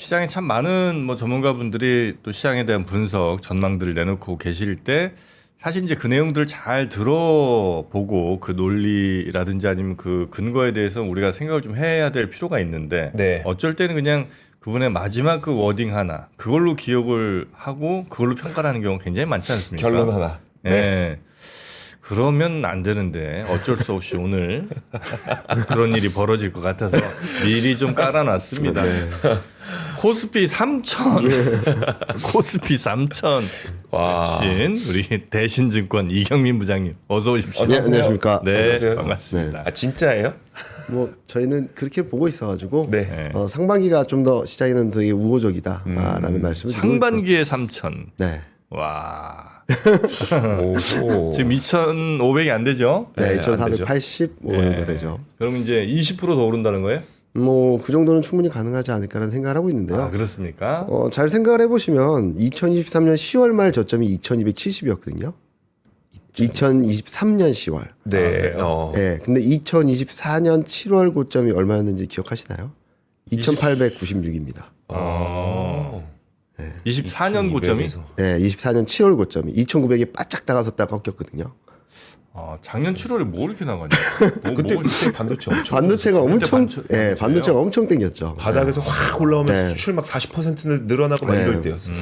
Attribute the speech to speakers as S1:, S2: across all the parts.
S1: 시장에 참 많은 뭐 전문가분들이 또 시장에 대한 분석, 전망들을 내놓고 계실 때 사실 이제 그 내용들을 잘 들어보고 그 논리라든지 아니면 그 근거에 대해서 우리가 생각을 좀 해야 될 필요가 있는데
S2: 네.
S1: 어쩔 때는 그냥 그분의 마지막 그 워딩 하나 그걸로 기억을 하고 그걸로 평가를 하는 경우가 굉장히 많지 않습니까?
S2: 결론 하나.
S1: 네. 그러면 안 되는데 어쩔 수 없이 오늘 그런 일이 벌어질 것 같아서 미리 좀 깔아놨습니다. 코스피 3천, 코스피 3천
S2: 와.
S1: 신 우리 대신증권 이경민 부장님 어서 오십시오.
S3: 네, 안녕하십니까.
S1: 네,
S2: 어서오세요.
S1: 반갑습니다.
S2: 아 진짜예요?
S3: 뭐 저희는 그렇게 보고 있어가지고
S2: 네.
S3: 상반기가 좀 더 시장에는 되게 우호적이다라는 말씀을 드리고
S1: 상반기에 3천.
S3: 있고. 네.
S1: 와.
S2: 오.
S1: 지금 2,500이 안 되죠?
S3: 네,
S2: 안
S3: 2,485 정도 되죠.
S1: 그럼 이제 20%더 오른다는 거예요?
S3: 뭐 그 정도는 충분히 가능하지 않을까라는 생각을 하고 있는데요.
S1: 아, 그렇습니까?
S3: 잘 생각을 해보시면 2023년 10월 말 저점이 2,270이었거든요. 2023년 10월.
S2: 네.
S1: 그래요?
S3: 네, 근데 2024년 7월 고점이 얼마였는지 기억하시나요? 2,896입니다.
S2: 어.
S1: 24년 고점이?
S3: 네, 24년 7월 고점이 2,900이 바짝 다가섰다가 꺾였거든요.
S1: 작년 7월에 뭐 이렇게 나가냐?
S2: 그때 그때 반도체 엄청
S3: 반도체가 엄청,
S1: 반도체예요?
S3: 반도체가 엄청 땡겼죠.
S2: 바닥에서 확 올라오면
S3: 네.
S2: 수출 막 40% 늘어나고 막
S3: 네.
S2: 이럴 때였어요.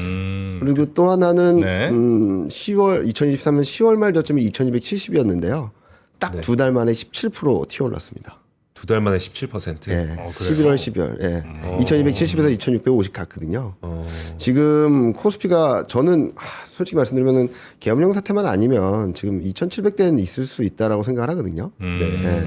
S3: 그리고 또 하나는
S1: 네.
S3: 2023년 10월 말 저점이 2,270이었는데요. 딱 두 달 만에 17% 튀어올랐습니다.
S2: 두 달 만에 17%.
S3: 예.
S1: 그래요?
S3: 11월, 12월. 예. 2,270에서 2,650 갔거든요.
S2: 어.
S3: 지금 코스피가 저는 솔직히 말씀드리면은 계엄령 사태만 아니면 지금 2,700대는 있을 수 있다라고 생각을 하거든요. 예.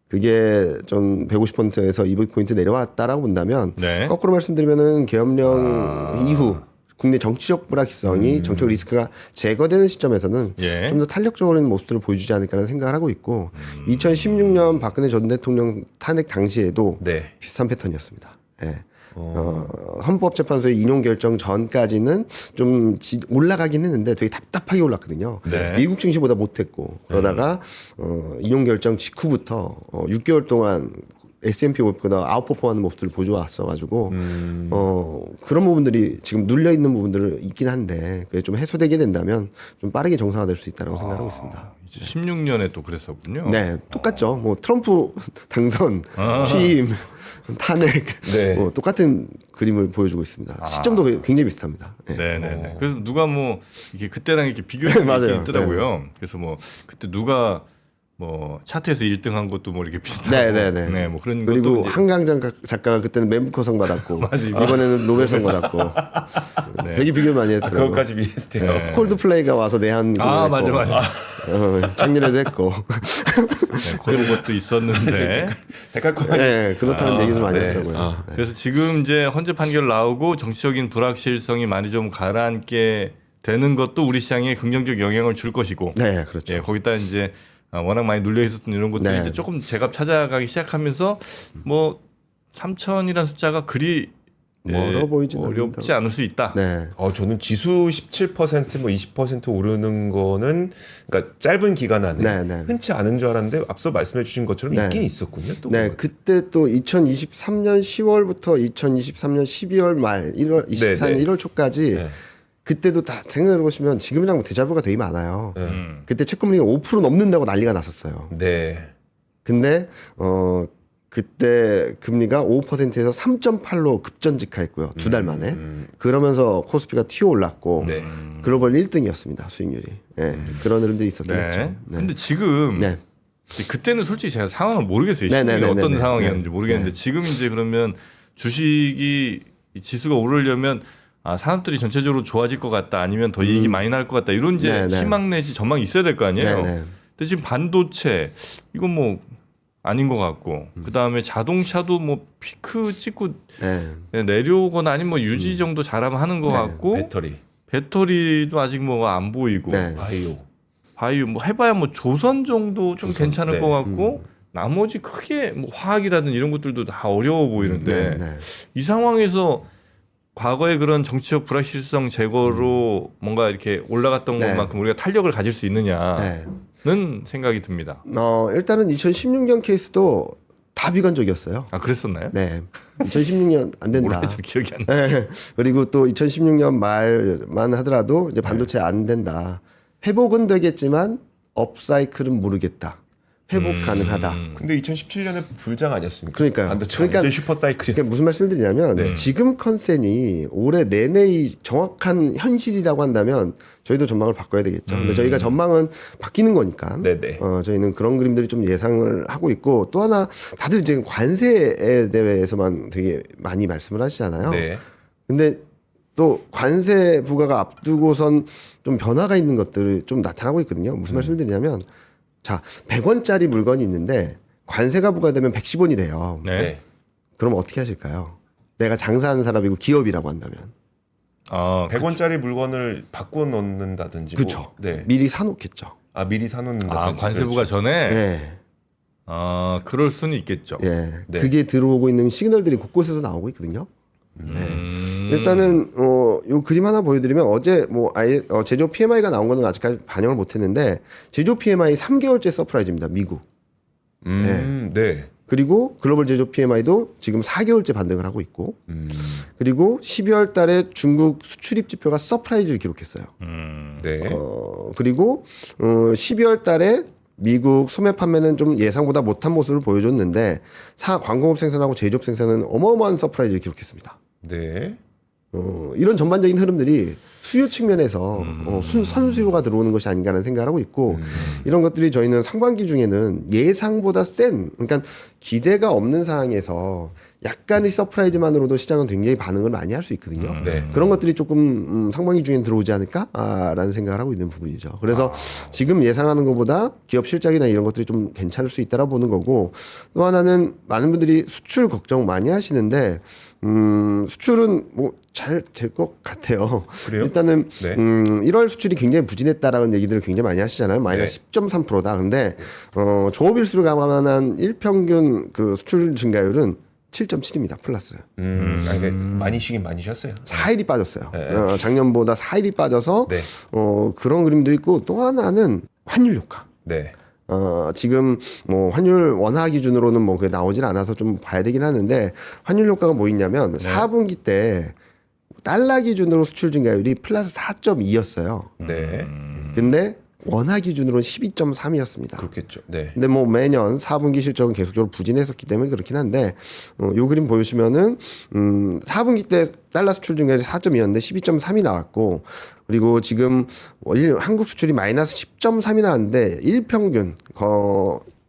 S3: 그게 좀 150포인트에서 200포인트 내려왔다라고 본다면
S1: 네.
S3: 거꾸로 말씀드리면은 계엄령 이후 국내 정치적 불확실성이 정치적 리스크가 제거되는 시점에서는
S1: 예.
S3: 좀 더 탄력적인 모습들을 보여주지 않을까라는 생각을 하고 있고 2016년 박근혜 전 대통령 탄핵 당시에도
S2: 네.
S3: 비슷한 패턴이었습니다. 예. 헌법재판소의 인용 결정 전까지는 좀 올라가긴 했는데 되게 답답하게 올랐거든요.
S1: 네.
S3: 미국 증시보다 못했고 그러다가 인용 결정 직후부터 6개월 동안 S&P 500보다 아웃퍼폼하는 모습들을 보여왔어가지고 그런 부분들이 지금 눌려 있는 부분들은 있긴 한데 그게 좀 해소되게 된다면 좀 빠르게 정상화될 수 있다고 생각하고 있습니다.
S1: 16년에 또 그랬었군요.
S3: 네, 똑같죠. 뭐 트럼프 당선, 취임, 탄핵,
S2: 네.
S3: 뭐 똑같은 그림을 보여주고 있습니다. 시점도 굉장히 비슷합니다. 네.
S1: 네네네. 그래서 누가 뭐 이게 그때랑 이렇게 비교해
S3: 맞아요.
S1: 있더라고요. 그래서 뭐 그때 누가 뭐 차트에서 1등한 것도 뭐 이렇게 비슷하고,
S3: 네네네.
S1: 네, 뭐 그런
S3: 그리고
S1: 것도 이제
S3: 한강 작가가 그때는 맨부커상 받았고 이번에는 노벨상 받았고
S1: 네.
S3: 되게 비교 많이 했더라고요.
S2: 그것까지 비슷해요.
S3: 네. 콜드플레이가 와서 내한
S1: 맞아.
S3: 작년에도 했고
S1: 네, 그런 것도 있었는데
S2: 데칼코마니.
S3: 네, 그렇다는 얘기도 많이
S2: 네.
S3: 했더라고요. 네.
S1: 그래서 지금 이제 헌재 판결 나오고 정치적인 불확실성이 많이 좀 가라앉게 되는 것도 우리 시장에 긍정적 영향을 줄 것이고,
S3: 네, 그렇죠.
S1: 예, 거기다 이제 워낙 많이 눌려 있었던 이런 것들이
S3: 네.
S1: 이제 조금 제값 찾아가기 시작하면서 뭐 3천이라는 숫자가 그리
S3: 멀어 보이진
S1: 어렵지
S3: 않는다.
S1: 않을 수 있다.
S3: 네.
S2: 저는 지수 17% 뭐 20% 오르는 거는 그러니까 짧은 기간 안에
S3: 네, 네.
S2: 흔치 않은 줄 알았는데 앞서 말씀해 주신 것처럼
S3: 네.
S2: 있긴 있었군요. 또
S3: 네,
S2: 그건.
S3: 그때 또 2023년 10월부터 2023년 12월 말 1월 24년
S2: 네, 네.
S3: 1월 초까지
S2: 네.
S3: 그때도 다 생각해 보시면 지금이랑 대자부가 되게 많아요.
S2: 네.
S3: 그때 채권금리가 5% 넘는다고 난리가 났었어요.
S2: 네.
S3: 근데 그때 금리가 5%에서 3.8로 급전직하했고요. 두 달 만에. 그러면서 코스피가 튀어 올랐고
S2: 네.
S3: 글로벌 1등이었습니다. 수익률이. 예. 그런 흐름들이 있었긴
S1: 네.
S3: 했죠. 네.
S1: 근데 지금
S3: 네.
S1: 그때는 솔직히 제가 상황을 모르겠어요.
S3: 네,
S1: 시국이
S3: 네, 네,
S1: 어떤
S3: 네, 네.
S1: 상황이었는지
S3: 네.
S1: 모르겠는데 지금 이제 그러면 주식이 이 지수가 오르려면 사람들이 전체적으로 좋아질 것 같다 아니면 더 이익이 많이 날 것 같다 이런 이제
S3: 네, 네.
S1: 희망 내지 전망이 있어야 될 거 아니에요.
S3: 네, 네.
S1: 근데 지금 반도체 이건 뭐 아닌 것 같고 그 다음에 자동차도 뭐 피크 찍고
S3: 네.
S1: 내려오거나 아니면 뭐 유지 정도 잘하면 하는 것 같고
S2: 배터리,
S1: 배터리도 아직 뭐 안 보이고
S3: 네.
S2: 바이오.
S1: 뭐 해봐야 뭐 조선 정도 좀 괜찮을
S2: 네.
S1: 것 같고 나머지 크게 뭐 화학이라든 이런 것들도 다 어려워 보이는데
S3: 네, 네.
S1: 이 상황에서 과거의 그런 정치적 불확실성 제거로 뭔가 이렇게 올라갔던
S3: 네.
S1: 것만큼 우리가 탄력을 가질 수 있느냐는
S3: 네.
S1: 생각이 듭니다.
S3: 일단은 2016년 케이스도 다 비관적이었어요.
S1: 아 그랬었나요?
S3: 네. 2016년 안 된다.
S1: 오래돼서 기억이 안 나.
S3: 네. 그리고 또 2016년 말만 하더라도 이제 반도체 안 된다. 회복은 되겠지만 업사이클은 모르겠다. 회복 가능하다.
S2: 근데 2017년에 불장 아니었습니까?
S3: 그러니까요.
S2: 반도체
S3: 그러니까
S2: 슈퍼 사이클이었어요.
S3: 그러니까 무슨 말씀을 드리냐면
S2: 네.
S3: 지금 컨센이 올해 내내 정확한 현실이라고 한다면 저희도 전망을 바꿔야 되겠죠. 근데 저희가 전망은 바뀌는 거니까
S2: 네네.
S3: 저희는 그런 그림들이 좀 예상을 하고 있고 또 하나 다들 지금 관세에 대해서만 되게 많이 말씀을 하시잖아요.
S2: 네.
S3: 근데 또 관세 부과가 앞두고선 좀 변화가 있는 것들이 좀 나타나고 있거든요. 무슨 말씀을 드리냐면 자, 100원짜리 물건이 있는데 관세가 부과되면 110원이 돼요.
S1: 네.
S3: 그럼 어떻게 하실까요? 내가 장사하는 사람이고 기업이라고 한다면.
S1: 아
S2: 100원짜리 물건을 바꿔 놓는다든지.
S3: 그렇죠.
S2: 뭐, 네.
S3: 미리 사놓겠죠.
S2: 아 미리 사놓는다든지.
S1: 아 관세부가
S2: 그렇죠.
S1: 전에.
S3: 예.
S1: 아 그럴 수는 있겠죠.
S3: 예.
S2: 네.
S3: 그게 들어오고 있는 시그널들이 곳곳에서 나오고 있거든요. 일단은 요 그림 하나 보여드리면 어제 뭐 아예 제조 PMI가 나온 거는 아직까지 반영을 못했는데 제조 PMI 3개월째 서프라이즈입니다. 미국.
S2: 네.
S3: 그리고 글로벌 제조 PMI도 지금 4개월째 반등을 하고 있고 그리고 12월 달에 중국 수출입 지표가 서프라이즈를 기록했어요.
S2: 네.
S3: 그리고 12월 달에 미국 소매 판매는 좀 예상보다 못한 모습을 보여줬는데 광공업 생산하고 제조업 생산은 어마어마한 서프라이즈를 기록했습니다.
S2: 네.
S3: 이런 전반적인 흐름들이 수요 측면에서 선수요가 들어오는 것이 아닌가라는 생각을 하고 있고 이런 것들이 저희는 상반기 중에는 예상보다 그러니까 기대가 없는 상황에서 약간의 서프라이즈만으로도 시장은 굉장히 반응을 많이 할 수 있거든요.
S2: 네.
S3: 그런 것들이 조금 상반기 중엔 들어오지 않을까라는 생각을 하고 있는 부분이죠. 그래서 지금 예상하는 것보다 기업 실적이나 이런 것들이 좀 괜찮을 수 있다라고 보는 거고 또 하나는 많은 분들이 수출 걱정 많이 하시는데 수출은 뭐 잘 될 것 같아요.
S2: 그래요?
S3: 일단은
S2: 네.
S3: 1월 수출이 굉장히 부진했다라는 얘기들을 굉장히 많이 하시잖아요. 마이너스 10.3%다. 근데 조업일수를 감안한 일평균 그 수출 증가율은 7.7입니다. 플러스.
S2: 아니, 많이 쉬긴 많이 쉬었어요.
S3: 4일이 빠졌어요.
S2: 네.
S3: 작년보다 4일이 빠져서
S2: 네.
S3: 그런 그림도 있고 또 하나는 환율 효과.
S2: 네.
S3: 지금 뭐 환율 원화 기준으로는 뭐 그게 나오질 않아서 좀 봐야 되긴 하는데 환율 효과가 뭐 있냐면 4분기 때 달러 기준으로 수출 증가율이 플러스 4.2였어요.
S2: 네.
S3: 근데 원화 기준으로는 12.3이었습니다.
S2: 그렇겠죠. 네.
S3: 근데 뭐 매년 4분기 실적은 계속적으로 부진했었기 때문에 그렇긴 한데 요 그림 보시면은 4분기 때 달러 수출 증가율이 4.2였는데 12.3이 나왔고 그리고 지금 한국 수출이 마이너스 10.3이 나왔는데 일평균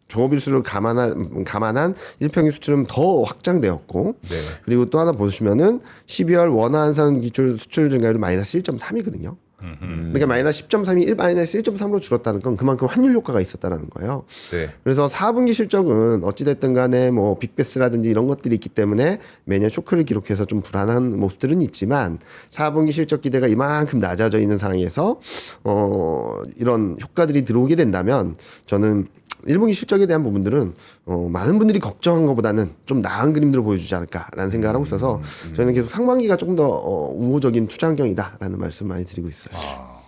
S3: 조업일수를 감안한 일평균 수출은 더 확장되었고
S2: 네.
S3: 그리고 또 하나 보시면은 12월 원화 한산 기준 수출 증가율이 마이너스 1.3이거든요. 그러니까 마이너스 10.3이 마이너스 1.3으로 줄었다는 건 그만큼 환율 효과가 있었다는 거예요.
S2: 네.
S3: 그래서 4분기 실적은 어찌됐든 간에 뭐 빅베스라든지 이런 것들이 있기 때문에 매년 쇼크를 기록해서 좀 불안한 모습들은 있지만 4분기 실적 기대가 이만큼 낮아져 있는 상황에서 이런 효과들이 들어오게 된다면 저는 1분기 실적에 대한 부분들은 많은 분들이 걱정한 것보다는 좀 나은 그림들을 보여주지 않을까라는 생각을 하고 있어서 저는 계속 상반기가 조금 더 우호적인 투자 환경이다라는 말씀 많이 드리고 있어요.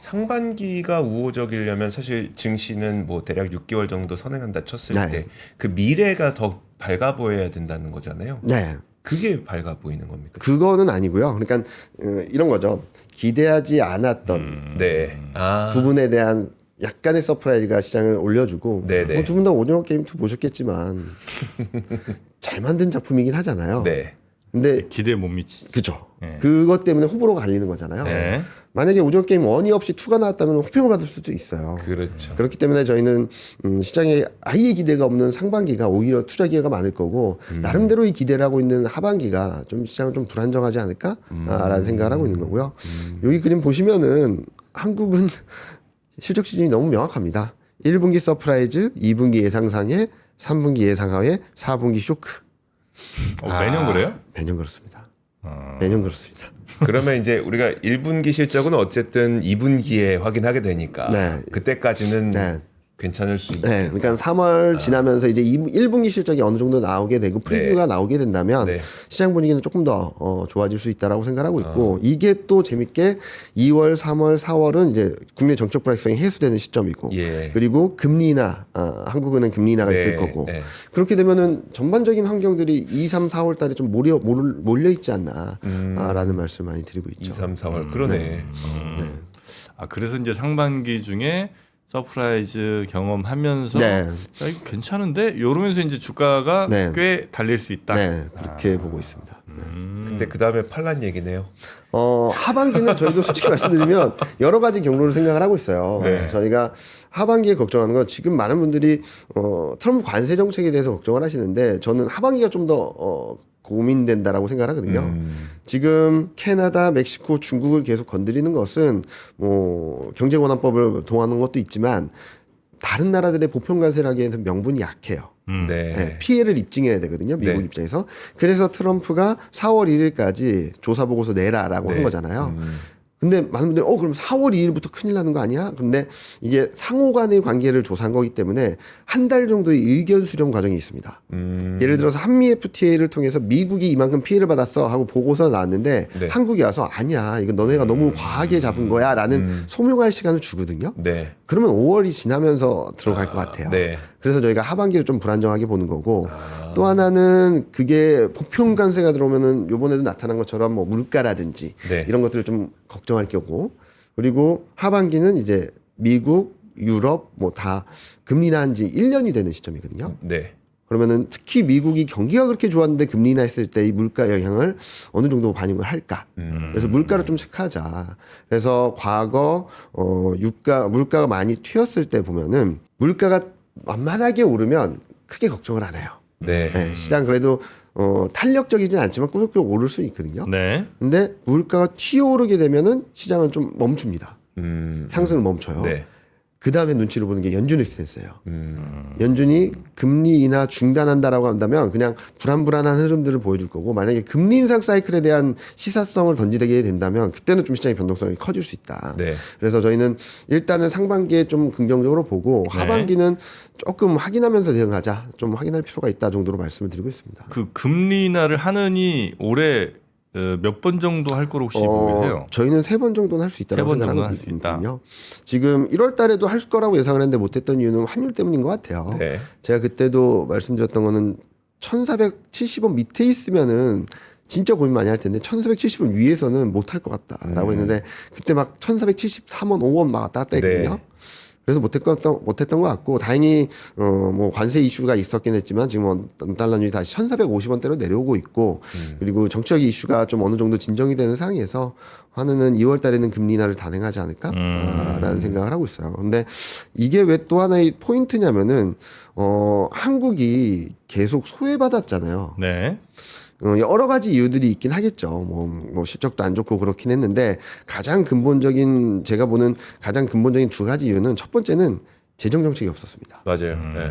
S2: 상반기가 우호적이려면 사실 증시는 뭐 대략 6개월 정도 선행한다 쳤을
S3: 네.
S2: 때 그 미래가 더 밝아 보여야 된다는 거잖아요.
S3: 네.
S2: 그게 밝아 보이는 겁니까?
S3: 그거는 아니고요. 그러니까 이런 거죠. 기대하지 않았던
S2: 네. 아.
S3: 부분에 대한 약간의 서프라이즈가 시장을 올려주고
S2: 네네.
S3: 뭐 두 분 다 오징어 게임 2 보셨겠지만 잘 만든 작품이긴 하잖아요.
S2: 네.
S3: 근데
S1: 기대에 못 미치지.
S3: 그죠.
S1: 네.
S3: 그것 때문에 호불호가 갈리는 거잖아요.
S1: 네.
S3: 만약에 오징어 게임 1이 없이 2가 나왔다면 호평을 받을 수도 있어요.
S2: 그렇죠.
S3: 그렇기 때문에 저희는 시장에 아예 기대가 없는 상반기가 오히려 투자 기회가 많을 거고 나름대로 이 기대를 하고 있는 하반기가 좀 시장은 좀 불안정하지 않을까라는 생각을 하고 있는 거고요. 여기 그림 보시면은 한국은 실적 시즌이 너무 명확합니다. 1분기 서프라이즈, 2분기 예상상해, 3분기 예상하에, 4분기 쇼크.
S1: 매년 그래요?
S3: 매년 그렇습니다. 매년 그렇습니다.
S2: 그러면 이제 우리가 1분기 실적은 어쨌든 2분기에 확인하게 되니까
S3: 네.
S2: 그때까지는
S3: 네.
S2: 괜찮을 수 있다.
S3: 네, 그러니까 3월 지나면서 이제 1분기 실적이 어느 정도 나오게 되고 프리뷰가 나오게 된다면
S2: 네.
S3: 시장 분위기는 조금 더 좋아질 수 있다라고 생각하고 있고 이게 또 재밌게 2월, 3월, 4월은 이제 국내 정책 불확실성이 해소되는 시점이고
S2: 예.
S3: 그리고 금리 인하, 한국은행 금리 인하가
S2: 네,
S3: 있을 거고
S2: 네.
S3: 그렇게 되면은 전반적인 환경들이 2, 3, 4월 달에 좀 몰려 있지 않나라는 말씀을 많이 드리고
S2: 2,
S3: 있죠.
S2: 3, 4월 그러네.
S1: 아 그래서 이제 상반기 중에 서프라이즈 경험하면서
S3: 네.
S1: 야, 이거 괜찮은데 이러면서 이제 주가가
S3: 네.
S1: 꽤 달릴 수 있다.
S3: 네, 그렇게 보고 있습니다.
S2: 근데 그 다음에 팔란 얘기네요.
S3: 하반기는 저희도 솔직히 말씀드리면 여러 가지 경로를 생각을 하고 있어요.
S2: 네.
S3: 저희가 하반기에 걱정하는 건 지금 많은 분들이 트럼프 관세 정책에 대해서 걱정을 하시는데 저는 하반기가 좀 더 고민된다라고 생각하거든요. 지금 캐나다, 멕시코, 중국을 계속 건드리는 것은 뭐 경제 권한법을 동하는 것도 있지만 다른 나라들의 보편 관세를 하기에는 명분이 약해요.
S2: 네.
S3: 네, 피해를 입증해야 되거든요. 미국
S2: 네.
S3: 입장에서. 그래서 트럼프가 4월 1일까지 조사 보고서 내라라고 한
S2: 네.
S3: 거잖아요. 근데 많은 분들이 그럼 4월 2일부터 큰일 나는 거 아니야? 근데 이게 상호 간의 관계를 조사한 거기 때문에 한 달 정도의 의견 수렴 과정이 있습니다. 예를 들어서 한미 FTA를 통해서 미국이 이만큼 피해를 받았어 하고 보고서 나왔는데
S2: 네.
S3: 한국이 와서 아니야. 이건 너네가 너무 과하게 잡은 거야 라는 소명할 시간을 주거든요.
S2: 네.
S3: 그러면 5월이 지나면서 들어갈 것 같아요.
S2: 네.
S3: 그래서 저희가 하반기를 좀 불안정하게 보는 거고 또 하나는 그게 보편 관세가 들어오면은 요번에도 나타난 것처럼 뭐 물가라든지
S2: 네.
S3: 이런 것들을 좀 걱정할 거고 그리고 하반기는 이제 미국, 유럽 뭐 다 금리 인하한 지 1년이 되는 시점이거든요.
S2: 네.
S3: 그러면은 특히 미국이 경기가 그렇게 좋았는데 금리 인하했을 때 이 물가 영향을 어느 정도 반영을 할까? 그래서 물가를 좀 체크하자. 그래서 과거 물가가 많이 튀었을 때 보면은 물가가 완만하게 오르면 크게 걱정을 안 해요.
S2: 네.
S3: 네, 시장 그래도 탄력적이진 않지만 꾸역꾸역 오를 수 있거든요.
S1: 네.
S3: 근데 물가가 튀어오르게 되면은 시장은 좀 멈춥니다. 상승을 멈춰요.
S2: 네.
S3: 그 다음에 눈치를 보는 게 연준의 스탠스예요. 연준이 금리 인하 중단한다라고 한다면 그냥 불안불안한 흐름들을 보여줄 거고 만약에 금리 인상 사이클에 대한 시사성을 던지게 된다면 그때는 좀 시장의 변동성이 커질 수 있다.
S2: 네.
S3: 그래서 저희는 일단은 상반기에 좀 긍정적으로 보고 하반기는 조금 확인하면서 대응하자. 좀 확인할 필요가 있다 정도로 말씀을 드리고 있습니다.
S1: 그 금리 인하를 하느니 올해 몇 번 정도 할 거로 혹시 보고 계세요?
S3: 저희는 3번 정도는 할 수 있다고
S1: 3번 정도는
S3: 생각하고
S1: 할수 있다.
S3: 있거든요. 지금 1월 달에도 할 거라고 예상을 했는데 못했던 이유는 환율 때문인 것 같아요.
S2: 네.
S3: 제가 그때도 말씀드렸던 거는 1470원 밑에 있으면은 진짜 고민 많이 할 텐데 1470원 위에서는 못 할 것 같다라고 했는데 그때 막 1473원, 5원 막 왔다 갔다 했거든요.
S2: 네.
S3: 그래서 못했던 것 같고 다행히 뭐 관세 이슈가 있었긴 했지만 지금 달러율이 다시 1,450원대로 내려오고 있고 그리고 정치적 이슈가 좀 어느 정도 진정이 되는 상황에서 환은은 2월 달에는 금리 인하를 단행하지 않을까라는 생각을 하고 있어요. 근데 이게 왜 또 하나의 포인트냐면은 한국이 계속 소외받았잖아요.
S1: 네.
S3: 여러 가지 이유들이 있긴 하겠죠. 뭐 실적도 안 좋고 그렇긴 했는데 제가 보는 가장 근본적인 두 가지 이유는 첫 번째는 재정 정책이 없었습니다.
S2: 맞아요. 네.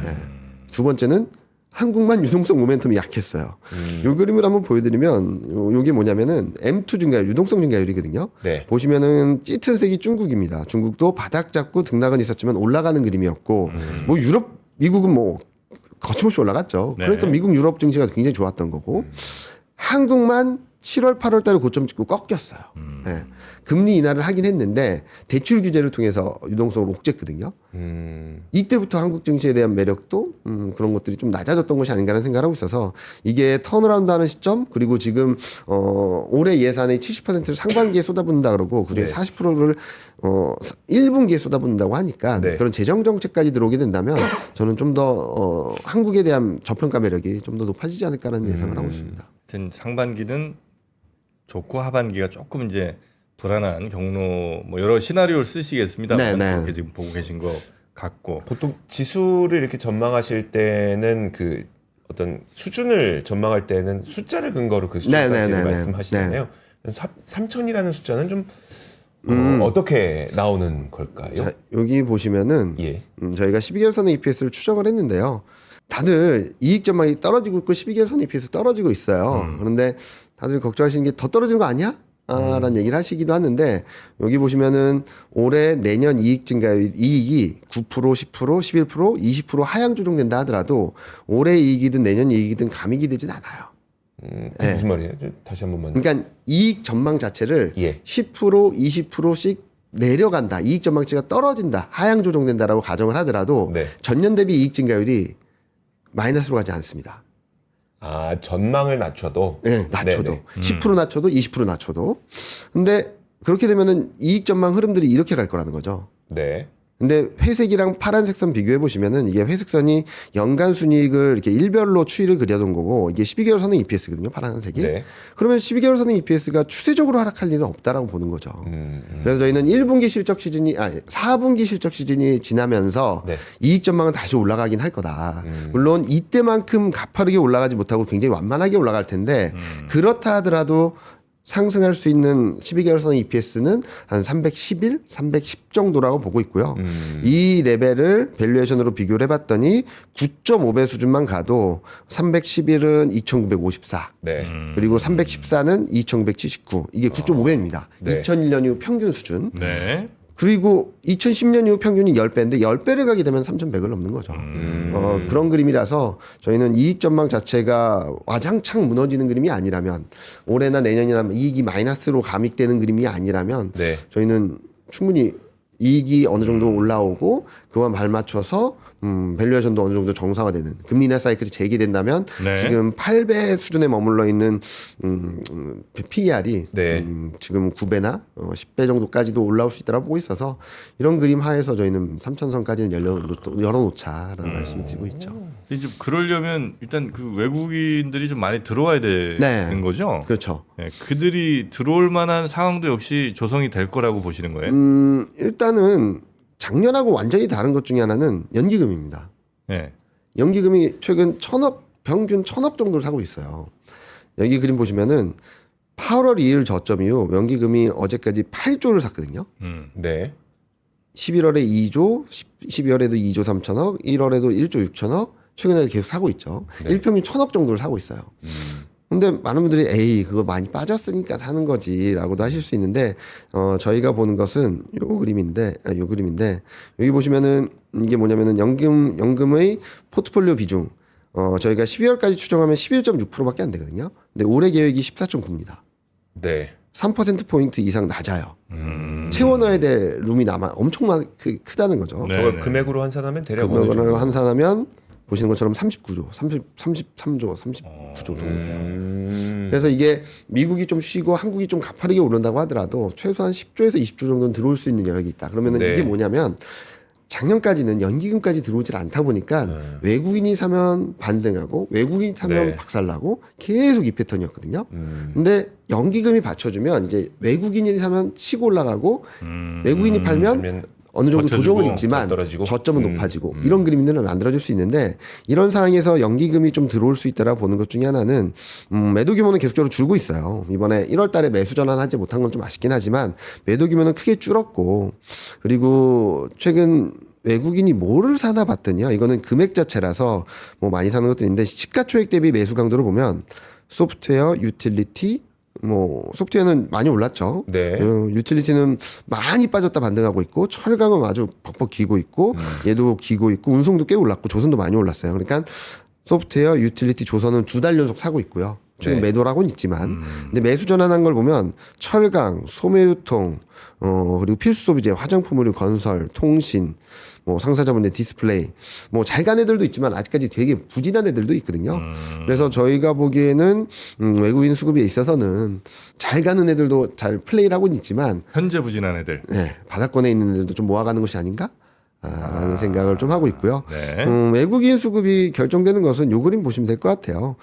S3: 두 번째는 한국만 유동성 모멘텀이 약했어요. 이 그림을 한번 보여드리면 요게 뭐냐면은 M2 증가율, 유동성 증가율이거든요.
S2: 네.
S3: 보시면은 짙은 색이 중국입니다. 중국도 바닥 잡고 등락은 있었지만 올라가는 그림이었고 뭐 유럽, 미국은 뭐 거침없이 올라갔죠.
S1: 네.
S3: 그러니까 미국 유럽 증시가 굉장히 좋았던 거고 한국만 7월 8월 달에 고점 찍고 꺾였어요. 네. 금리 인하를 하긴 했는데 대출 규제를 통해서 유동성을 옥죄거든요. 이때부터 한국 증시에 대한 매력도 그런 것들이 좀 낮아졌던 것이 아닌가라는 생각을 하고 있어서 이게 턴어라운드 하는 시점 그리고 지금 올해 예산의 70%를 상반기에 쏟아붓는다 그러고 그중에
S2: 네.
S3: 40%를 1분기에 쏟아붓는다고 하니까
S2: 네.
S3: 그런 재정 정책까지 들어오게 된다면 저는 좀 더 한국에 대한 저평가 매력이 좀 더 높아지지 않을까라는 예상을 하고 있습니다.
S1: 하여튼 상반기는 좋고 하반기가 조금 이제 불안한 경로 뭐 여러 시나리오를 쓰시겠습니다.
S3: 네, 네.
S1: 그렇게 지금 보고 계신 것 같고.
S2: 보통 지수를 이렇게 전망하실 때는 그 어떤 수준을 전망할 때는 숫자를 근거로 그 숫자까지
S3: 네, 네, 네,
S2: 말씀하시잖아요. 3천이라는 숫자는 좀 어떻게 나오는 걸까요?
S3: 자, 여기 보시면은
S2: 예.
S3: 저희가 12개월선 EPS를 추정을 했는데요. 다들 이익 전망이 떨어지고 있고 12개월선 EPS 떨어지고 있어요. 그런데 다들 걱정하시는 게 더 떨어지는 거 아니야? 라는 얘기를 하시기도 하는데 여기 보시면은 올해 내년 이익 증가율 이익이 9%, 10%, 11%, 20% 하향 조정된다 하더라도 올해 이익이든 내년 이익이든 감익이 되진 않아요.
S2: 그게 무슨 말이에요? 다시 한 번만.
S3: 그러니까 이익 전망 자체를
S2: 예.
S3: 10%, 20%씩 내려간다. 이익 전망치가 떨어진다. 하향 조정된다라고 가정을 하더라도
S2: 네.
S3: 전년 대비 이익 증가율이 마이너스로 가지 않습니다.
S2: 아, 전망을 낮춰도.
S3: 네, 낮춰도.
S2: 네네.
S3: 10% 낮춰도 20% 낮춰도. 근데 그렇게 되면은 이익 전망 흐름들이 이렇게 갈 거라는 거죠.
S2: 네.
S3: 근데 회색이랑 파란색 선 비교해 보시면은 이게 회색 선이 연간 순이익을 이렇게 일별로 추이를 그려둔 거고 이게 12개월 선행 EPS거든요. 파란색이.
S2: 네.
S3: 그러면 12개월 선행 EPS가 추세적으로 하락할 일은 없다라고 보는 거죠. 그래서 저희는 1분기 실적 시즌이 4분기 실적 시즌이 지나면서
S2: 네.
S3: 이익 전망은 다시 올라가긴 할 거다. 물론 이때만큼 가파르게 올라가지 못하고 굉장히 완만하게 올라갈 텐데 그렇다 하더라도 상승할 수 있는 12개월 선의 EPS는 한 311, 310 정도라고 보고 있고요. 이 레벨을 밸류에이션으로 비교를 해봤더니 9.5배 수준만 가도 311은 2,954.
S2: 네.
S3: 그리고 314는 2,979. 이게 9.5배입니다.
S2: 네.
S3: 2001년 이후 평균 수준.
S1: 네.
S3: 그리고 2010년 이후 평균이 10배인데 10배를 가게 되면 3,100을 넘는 거죠. 그런 그림이라서 저희는 이익 전망 자체가 와장창 무너지는 그림이 아니라면 올해나 내년이나 이익이 마이너스로 감익되는 그림이 아니라면
S2: 네.
S3: 저희는 충분히 이익이 어느 정도 올라오고 그와 발맞춰서 밸류에이션도 어느 정도 정상화되는 금리 인하 사이클이 재개된다면
S1: 네.
S3: 지금 8배 수준에 머물러 있는 PER이
S2: 네.
S3: 지금 9배나 10배 정도까지도 올라올 수 있다고 보고 있어서 이런 그림 하에서 저희는 3,000선까지는 열어놓자라는 말씀을 드리고 있죠.
S1: 이제 그러려면 일단 그 외국인들이 좀 많이 들어와야 되는
S3: 네.
S1: 거죠.
S3: 그렇죠.
S1: 네, 그들이 들어올 만한 상황도 역시 조성이 될 거라고 보시는 거예요.
S3: 일단은 작년하고 완전히 다른 것 중에 하나는 연기금입니다.
S1: 네.
S3: 연기금이 최근 평균 1,000억 정도를 사고 있어요. 여기 그림 보시면은 8월 2일 저점 이후 연기금이 어제까지 8조를 샀거든요.
S2: 네.
S3: 11월에 2조, 12월에도 2조 3천억, 1월에도 1조 6천억, 최근에 계속 사고 있죠.
S2: 네.
S3: 일평균 1,000억 정도를 사고 있어요. 근데 많은 분들이 에이 그거 많이 빠졌으니까 사는 거지라고도 하실 수 있는데 저희가 보는 것은 요 그림인데 여기 보시면은 이게 뭐냐면은 연금의 포트폴리오 비중 저희가 12월까지 추정하면 11.6%밖에 안 되거든요. 근데 올해 계획이 14.9입니다.
S2: 네.
S3: 3%포인트 이상 낮아요. 채워 넣어야 될 룸이 엄청 크다는 거죠.
S1: 네.
S2: 저걸 금액으로 환산하면 대략 어느
S3: 금액을
S2: 정도?
S3: 환산하면 보시는 것처럼 39조, 33조, 39조 정도 돼요. 그래서 이게 미국이 좀 쉬고 한국이 좀 가파르게 오른다고 하더라도 최소한 10조에서 20조 정도는 들어올 수 있는 여력이 있다. 그러면은
S2: 네.
S3: 이게 뭐냐면 작년까지는 연기금까지 들어오질 않다 보니까 외국인이 사면 반등하고 외국인이 사면
S2: 네.
S3: 박살나고 계속 이 패턴이었거든요. 근데 연기금이 받쳐주면 이제 외국인이 사면 치고 올라가고 외국인이 팔면 어느 정도
S1: 버텨주고,
S3: 조정은 있지만
S2: 떨어지고.
S3: 저점은 높아지고 이런 그림들을 만들어줄 수 있는데 이런 상황에서 연기금이 좀 들어올 수 있다라 보는 것 중에 하나는 매도 규모는 계속적으로 줄고 있어요. 이번에 1월 달에 매수 전환하지 못한 건 좀 아쉽긴 하지만 매도 규모는 크게 줄었고 그리고 최근 외국인이 뭐를 사나 봤더니요. 이거는 금액 자체라서 뭐 많이 사는 것도 있는데 시가총액 대비 매수 강도를 보면 소프트웨어, 유틸리티 소프트웨어는 많이 올랐죠.
S2: 네.
S3: 유틸리티는 많이 빠졌다 반등하고 있고 철강은 아주 벅벅 기고 있고 얘도 기고 있고 운송도 꽤 올랐고 조선도 많이 올랐어요. 그러니까 소프트웨어, 유틸리티, 조선은 2달 연속 사고 있고요. 지금
S2: 네.
S3: 매도라고는 있지만 근데 매수 전환한 걸 보면 철강, 소매유통 그리고 필수 소비재, 화장품, 의류, 건설, 통신 상사자본의 디스플레이 잘 간 애들도 있지만 아직까지 되게 부진한 애들도 있거든요. 그래서 저희가 보기에는 외국인 수급에 있어서는 잘 가는 애들도 잘 플레이를 하고는 있지만
S1: 현재 부진한 애들.
S3: 네, 바닥권에 있는 애들도 좀 모아가는 것이 아닌가? 라는 생각을 좀 하고 있고요.
S1: 네.
S3: 외국인 수급이 결정되는 것은 요 그림 보시면 될 것 같아요.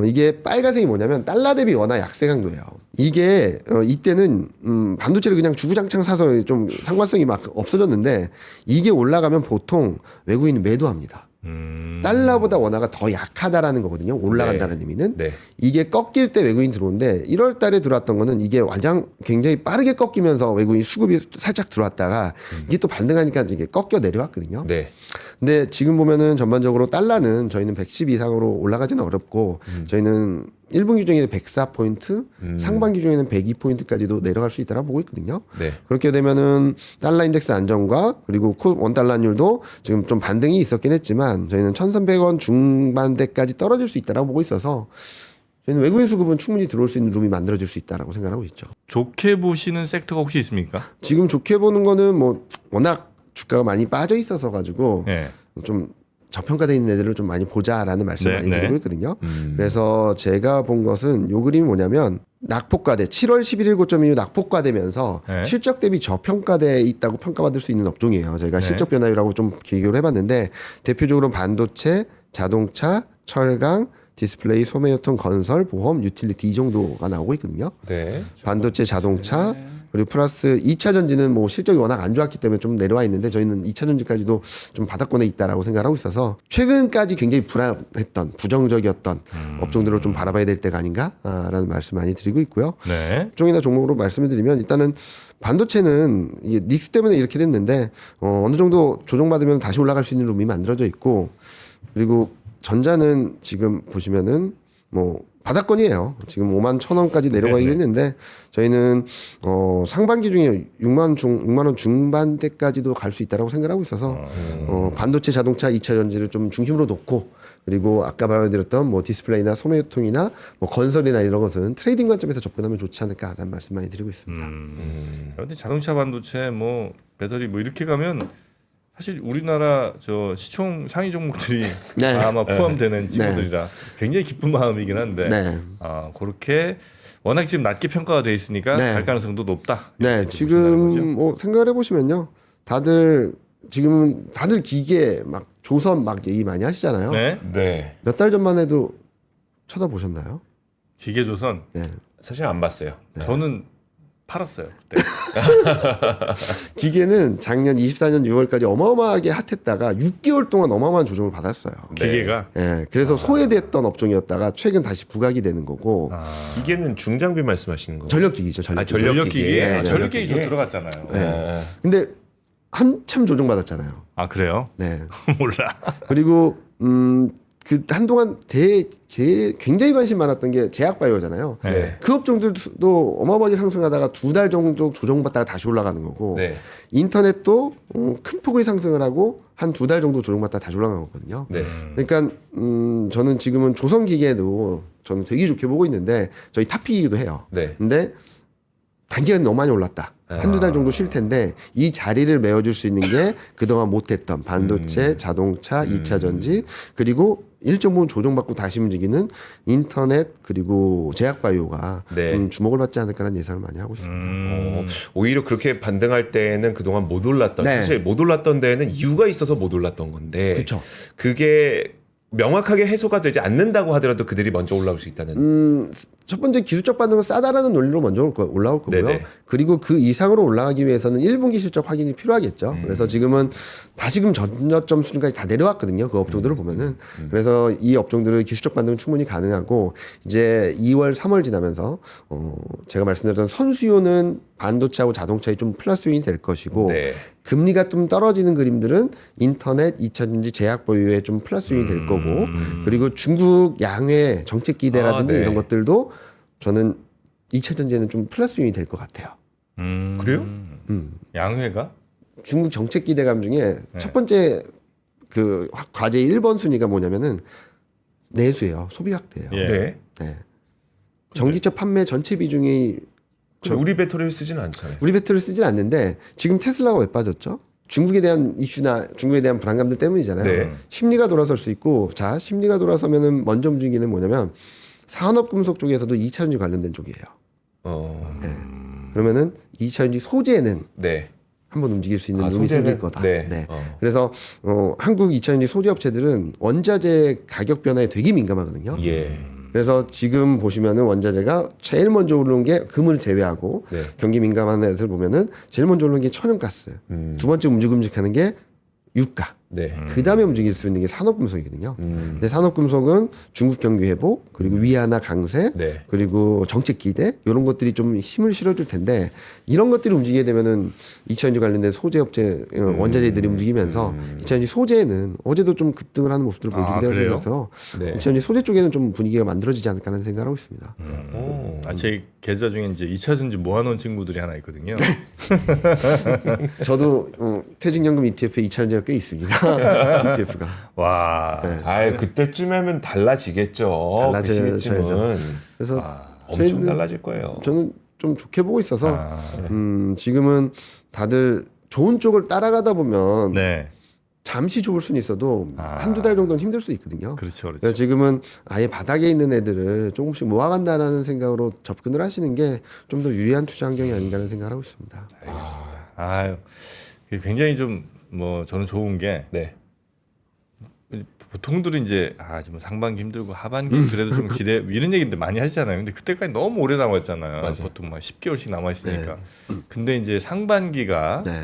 S3: 이게 빨간색이 뭐냐면 달러 대비 원화 약세 강도예요. 이게 이때는 반도체를 그냥 주구장창 사서 좀 상관성이 막 없어졌는데 이게 올라가면 보통 외국인은 매도합니다. 달러보다 원화가 더 약하다라는 거거든요. 올라간다는 의미는.
S2: 네.
S3: 이게 꺾일 때 외국인 들어오는데 1월 달에 들어왔던 거는 이게 굉장히 빠르게 꺾이면서 외국인 수급이 살짝 들어왔다가 이게 또 반등하니까 이게 꺾여 내려왔거든요.
S2: 네.
S3: 근데 지금 보면은 전반적으로 달러는 저희는 110 이상으로 올라가지는 어렵고 저희는 1분기 중에는 104포인트, 상반기 중에는 102포인트까지도 내려갈 수 있다고 보고 있거든요.
S2: 네.
S3: 그렇게 되면은 달러 인덱스 안정과 그리고 원달러율도 지금 좀 반등이 있었긴 했지만 저희는 1,300원 중반대까지 떨어질 수 있다고 보고 있어서 저희는 외국인 수급은 충분히 들어올 수 있는 룸이 만들어질 수 있다라고 생각하고 있죠.
S1: 좋게 보시는 섹터가 혹시 있습니까?
S3: 지금 좋게 보는 거는 뭐 워낙 주가가 많이 빠져 있어서 가지고
S1: 네.
S3: 좀 저평가되어 있는 애들을 좀 많이 보자라는 말씀을
S1: 네,
S3: 많이
S1: 네.
S3: 드리고 있거든요. 그래서 제가 본 것은 요 그림이 뭐냐면 낙폭과대 7월 11일 고점 이후 낙폭과되면서
S1: 네.
S3: 실적 대비 저평가돼 있다고 평가받을 수 있는 업종이에요. 저희가
S1: 네.
S3: 실적 변화율하고 좀 비교를 해봤는데 대표적으로 반도체, 자동차, 철강, 디스플레이, 소매유통, 건설, 보험, 유틸리티 이 정도가 나오고 있거든요.
S2: 네.
S3: 반도체, 자동차 그리고 플러스 2차 전지는 뭐 실적이 워낙 안 좋았기 때문에 좀 내려와 있는데 저희는 2차 전지까지도 좀 바닥권에 있다라고 생각하고 있어서 최근까지 굉장히 불안했던 부정적이었던 업종들을 좀 바라봐야 될 때가 아닌가라는 말씀 많이 드리고 있고요.
S1: 네.
S3: 종이나 종목으로 말씀을 드리면 일단은 반도체는 이게 닉스 때문에 이렇게 됐는데 어느 정도 조정받으면 다시 올라갈 수 있는 룸이 만들어져 있고 그리고 전자는 지금 보시면은 뭐 바닥권이에요. 지금 51,000원까지 내려가고
S1: 네네.
S3: 있는데 저희는 상반기 중에 6만 원 중반대까지도 갈 수 있다라고 생각하고 있어서 반도체, 자동차, 2차 전지를 좀 중심으로 놓고 그리고 아까 말씀드렸던 뭐 디스플레이나 소매유통이나 뭐 건설이나 이런 것은 트레이딩 관점에서 접근하면 좋지 않을까라는 말씀 많이 드리고 있습니다.
S1: 그런데 자동차, 반도체, 뭐 배터리 뭐 이렇게 가면 사실 우리나라 저 시총 상위 종목들이
S3: 네.
S1: 아마 포함되는 친구들이라 굉장히 기쁜 마음이긴 한데
S3: 네.
S1: 그렇게 워낙 지금 낮게 평가가 돼 있으니까
S3: 네.
S1: 갈 가능성도 높다.
S3: 네,
S1: 이렇게 보신다는 거죠?
S3: 지금 뭐 생각을 해보시면요, 다들 기계 막 조선 막 얘기 많이 하시잖아요.
S1: 네.
S2: 네.
S3: 몇 달 전만 해도 쳐다보셨나요?
S1: 기계조선
S3: 네.
S2: 사실 안 봤어요.
S1: 저는 팔았어요 그때.
S3: 기계는 작년 24년 6월까지 어마어마하게 핫했다가 6개월 동안 어마어마한 조정을 받았어요.
S1: 기계가
S3: 예, 그래서 소외됐던 업종이었다가 최근 다시 부각이 되는 거고
S2: 기계는 중장비 말씀하시는 거.
S3: 전력기기죠, 전력기기.
S2: 전력기기.
S1: 전력기기.
S3: 네,
S1: 전력기기 저
S2: 전력기기.
S1: 들어갔잖아요.
S3: 네. 근데 한참 조정받았잖아요.
S1: 아 그래요?
S3: 네.
S1: 몰라.
S3: 그리고 그 한동안 굉장히 관심 많았던 게 제약바이오잖아요.
S1: 네.
S3: 그 업종들도 어마어마하게 상승하다가 2달 정도 조정받다가 다시 올라가는 거고
S2: 네.
S3: 인터넷도 큰 폭의 상승을 하고 한 2달 정도 조정받다가 다시 올라간 거거든요.
S2: 네.
S3: 그러니까 저는 지금은 조선기계도 저는 되게 좋게 보고 있는데 저희 탑픽이기도 해요.
S2: 네.
S3: 근데 단기간 너무 많이 올랐다. 한두 달 정도 쉴 텐데 이 자리를 메워줄 수 있는 게 그동안 못했던 반도체, 자동차, 2차 전지 그리고 일정 부분 조정받고 다시 움직이는 인터넷 그리고 제약바이오가
S2: 네.
S3: 좀 주목을 받지 않을까라는 예상을 많이 하고 있습니다.
S2: 오히려 그렇게 반등할 때는 그동안 못 올랐던
S3: 네.
S2: 사실 못 올랐던 데에는 이유가 있어서 못 올랐던 건데
S3: 그쵸.
S2: 그게 명확하게 해소가 되지 않는다고 하더라도 그들이 먼저 올라올 수 있다는.
S3: 첫 번째 기술적 반응은 싸다라는 논리로 먼저 올라올 거고요.
S2: 네네.
S3: 그리고 그 이상으로 올라가기 위해서는 1분기 실적 확인이 필요하겠죠. 그래서 지금은 다시금 전저점 수준까지 다 내려왔거든요. 그 업종들을 보면은. 그래서 이 업종들은 기술적 반응은 충분히 가능하고 이제 2월, 3월 지나면서 제가 말씀드렸던 선수요는 반도체하고 자동차에 좀 플러스 요인이 될 것이고
S2: 네.
S3: 금리가 좀 떨어지는 그림들은 인터넷, 2차 전지, 제약 보유에 좀 플러스 요인이 될 거고 그리고 중국 양회 정책 기대라든지
S2: 네.
S3: 이런 것들도 저는 2차 전지에는 좀 플러스 요인이 될 것 같아요.
S2: 그래요?
S1: 양회가?
S3: 중국 정책 기대감 중에 첫 번째 그 과제 1번 순위가 뭐냐면은 내수예요. 소비 확대예요.
S1: 예.
S2: 네.
S3: 네. 전기차 판매 전체 비중이
S2: 근데 우리 배터리를 쓰지는 않잖아요.
S3: 우리 배터리를 쓰진 않는데 지금 테슬라가 왜 빠졌죠? 중국에 대한 이슈나 중국에 대한 불안감들 때문이잖아요.
S2: 네.
S3: 심리가 돌아설 수 있고 자 심리가 돌아서면은 먼저 움직이는 뭐냐면 산업금속 쪽에서도 2차 전지 관련된 쪽이에요.
S2: 네.
S3: 그러면은 2차 전지 소재는
S2: 네.
S3: 한번 움직일 수 있는
S2: 아,
S3: 룸이
S2: 소재는?
S3: 생길 거다.
S2: 네.
S3: 그래서 한국 2차 전지 소재 업체들은 원자재 가격 변화에 되게 민감하거든요.
S2: 예.
S3: 그래서 지금 보시면은 원자재가 제일 먼저 오르는 게 금을 제외하고
S2: 네.
S3: 경기 민감한 애들 보면은 제일 먼저 오르는 게 천연가스, 두 번째 움직하는 게 유가,
S2: 네.
S3: 그 다음에 움직일 수 있는 게 산업금속이거든요. 근데 산업금속은 중국 경기 회복, 그리고 위안화 강세,
S2: 네.
S3: 그리고 정책 기대 이런 것들이 좀 힘을 실어줄 텐데 이런 것들이 움직이게 되면은 2000년 관련된 소재 업체 원자재들이 움직이면서 2000년 소재는 어제도 좀 급등을 하는 모습들을 보여주게
S1: 그래요?
S3: 되면서
S2: 네.
S3: 2000년 소재 쪽에는 좀 분위기가 만들어지지 않을까 하는 생각을 하고 있습니다.
S1: 제 계좌 중에 이제 2차 전지 모아놓은 친구들이 하나 있거든요.
S3: 저도 퇴직연금 ETF에 2000년제가 꽤 있습니다. ETF가.
S1: 와.
S3: 네.
S2: 아, 그때쯤에는 달라지겠죠.
S3: 달라져야죠.
S2: 그 시기쯤은
S3: 그래서
S2: 엄청
S3: 저희는-
S2: 달라질 거예요.
S3: 저는 좀 좋게 보고 있어서
S1: 아,
S3: 지금은 다들 좋은 쪽을 따라가다 보면
S1: 네.
S3: 잠시 좋을 수는 있어도
S1: 아.
S3: 한두 달 정도는 힘들 수 있거든요.
S1: 그렇죠, 그렇죠.
S3: 그래서 지금은 아예 바닥에 있는 애들을 조금씩 모아간다라는 생각으로 접근을 하시는 게 좀 더 유리한 투자 환경이 아닌가라는 생각을 하고 있습니다.
S1: 아유, 굉장히 좀 뭐 저는 좋은 게
S2: 네.
S1: 보통들은 이제 뭐 상반기 힘들고 하반기 그래도 좀 기대 이런 얘기들 많이 하시잖아요. 근데 그때까지 너무 오래 남았잖아요.
S2: 맞아요.
S1: 보통 막 10개월씩 남아 있으니까. 근데 이제 상반기가
S3: 네.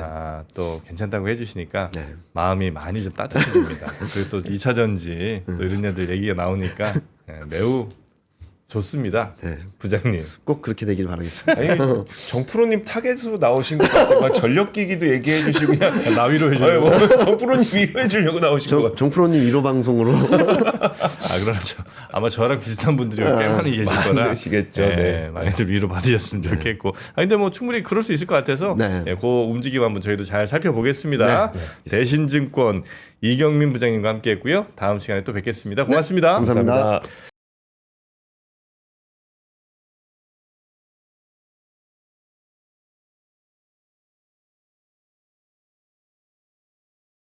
S1: 또 괜찮다고 해주시니까
S3: 네.
S1: 마음이 많이 좀 따뜻해집니다. 그리고 또 2차 전지 또 이런 애들 얘기가 나오니까 매우 좋습니다.
S3: 네.
S1: 부장님.
S3: 꼭 그렇게 되길 바라겠습니다.
S2: 아니, 정프로님 타겟으로 나오신 것 같아요. 막 전력기기도 얘기해 주시고 그냥
S1: 나 위로해
S2: 아유,
S1: 주려고.
S2: 뭐, 정프로님 위로해 주려고 나오신 것 같아요.
S3: 정프로님 1호 방송으로
S1: 그러나 아마 저랑 비슷한 분들이 꽤 많이 계실 거라
S2: 많으시겠죠. 네.
S1: 많이들 위로 받으셨으면 좋겠고. 근데 뭐 충분히 그럴 수 있을 것 같아서
S3: 네.
S1: 그 움직임 한번 저희도 잘 살펴보겠습니다. 대신증권 이경민 부장님과 함께했고요. 다음 시간에 또 뵙겠습니다. 고맙습니다.
S3: 감사합니다.
S2: 감사합니다.